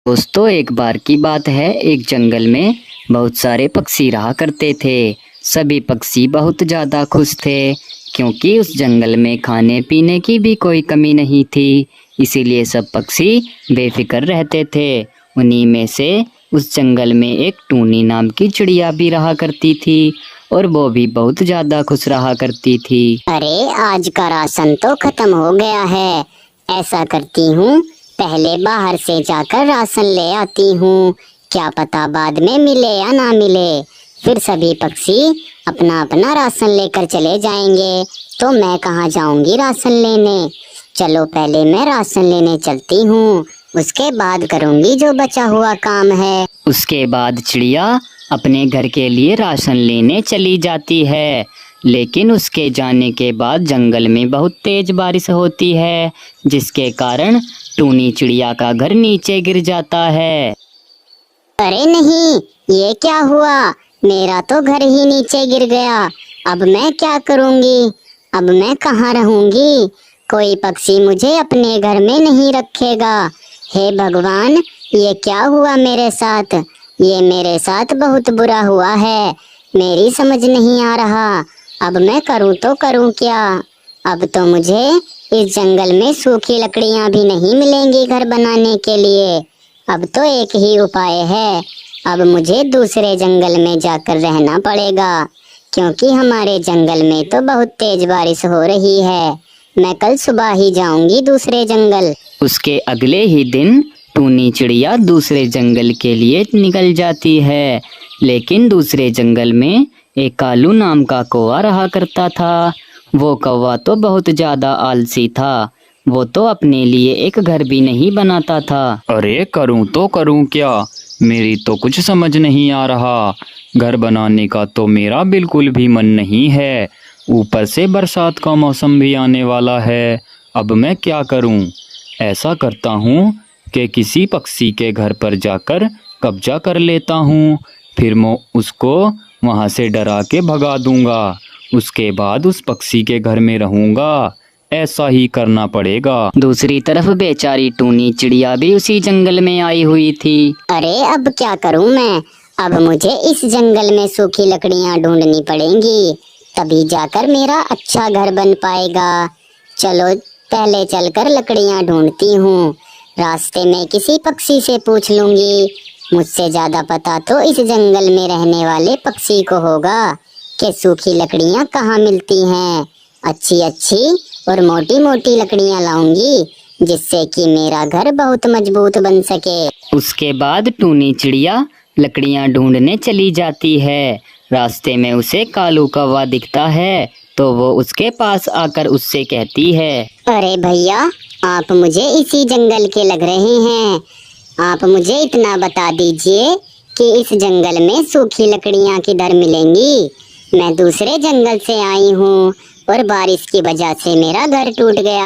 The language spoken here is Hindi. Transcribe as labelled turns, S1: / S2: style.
S1: दोस्तों, एक बार की बात है, एक जंगल में बहुत सारे पक्षी रहा करते थे। सभी पक्षी बहुत ज़्यादा खुश थे क्योंकि उस जंगल में खाने पीने की भी कोई कमी नहीं थी। इसीलिए सब पक्षी बेफिक्र रहते थे। उन्हीं में से उस जंगल में एक टूनी नाम की चिड़िया भी रहा करती थी और वो भी बहुत ज़्यादा खुश रहा करती थी।
S2: अरे आज का राशन तो खत्म हो गया है। ऐसा करती हूँ, पहले बाहर से जाकर राशन ले आती हूँ। क्या पता बाद में मिले या ना मिले। फिर सभी पक्षी अपना अपना राशन लेकर चले जाएंगे तो मैं कहाँ जाऊंगी राशन लेने। चलो पहले मैं राशन लेने चलती हूँ, उसके बाद करूंगी जो बचा हुआ काम है।
S1: उसके बाद चिड़िया अपने घर के लिए राशन लेने चली जाती है, लेकिन उसके जाने के बाद जंगल में बहुत तेज बारिश होती है, जिसके कारण टूनी चिड़िया का घर नीचे गिर जाता है।
S2: अरे नहीं, ये क्या हुआ? मेरा तो घर ही नीचे गिर गया। अब मैं क्या करूंगी? अब मैं कहाँ रहूंगी? कोई पक्षी मुझे अपने घर में नहीं रखेगा। हे भगवान, ये क्या हुआ मेरे साथ? ये मेरे साथ बहुत बुरा हुआ है। मेरी समझ नहीं आ रहा। अब मैं करूँ तो करूँ क्या? अब तो मुझे इस जंगल में सूखी लकड़ियाँ भी नहीं मिलेंगी घर बनाने के लिए। अब तो एक ही उपाय है। अब मुझे दूसरे जंगल में जाकर रहना पड़ेगा, क्योंकि हमारे जंगल में तो बहुत तेज बारिश हो रही है। मैं कल सुबह ही जाऊंगी दूसरे जंगल।
S1: उसके अगले ही दिन टूनी चिड़िया दूसरे जंगल के लिए निकल जाती है, लेकिन दूसरे जंगल में एक कालू नाम का कौवा रहा करता था। वो कौवा तो बहुत ज्यादा आलसी था। वो तो अपने लिए एक घर भी नहीं बनाता था।
S3: अरे करूं तो करूं क्या? मेरी तो कुछ समझ नहीं आ रहा। घर बनाने का तो मेरा बिल्कुल भी मन नहीं है। ऊपर से बरसात का मौसम भी आने वाला है। अब मैं क्या करूं? ऐसा करता हूं कि किसी पक्षी के घर पर जाकर कब्जा कर लेता हूं। फिर मैं उसको वहां से डरा के भगा दूंगा। उसके बाद उस पक्षी के घर में रहूंगा। ऐसा ही करना पड़ेगा।
S1: दूसरी तरफ बेचारी टूनी चिड़िया भी उसी जंगल में आई हुई थी।
S2: अरे अब क्या करूं मैं? अब मुझे इस जंगल में सूखी लकड़ियां ढूंढनी पड़ेंगी, तभी जाकर मेरा अच्छा घर बन पाएगा। चलो पहले चलकर लकड़ियां ढूंढती हूँ। रास्ते में किसी पक्षी से पूछ लूंगी। मुझसे ज्यादा पता तो इस जंगल में रहने वाले पक्षी को होगा कि सूखी लकड़ियां कहाँ मिलती हैं। अच्छी अच्छी और मोटी मोटी लकड़ियां लाऊंगी, जिससे कि मेरा घर बहुत मजबूत बन सके।
S1: उसके बाद टूनी चिड़िया लकड़ियां ढूंढने चली जाती है। रास्ते में उसे कालू कौवा दिखता है तो वो उसके पास आकर उससे कहती है,
S2: अरे भैया, आप मुझे इसी जंगल के लग रहे हैं। आप मुझे इतना बता दीजिए कि इस जंगल में सूखी लकड़ियां किधर मिलेंगी। मैं दूसरे जंगल से आई हूँ और बारिश की वजह से मेरा घर टूट गया।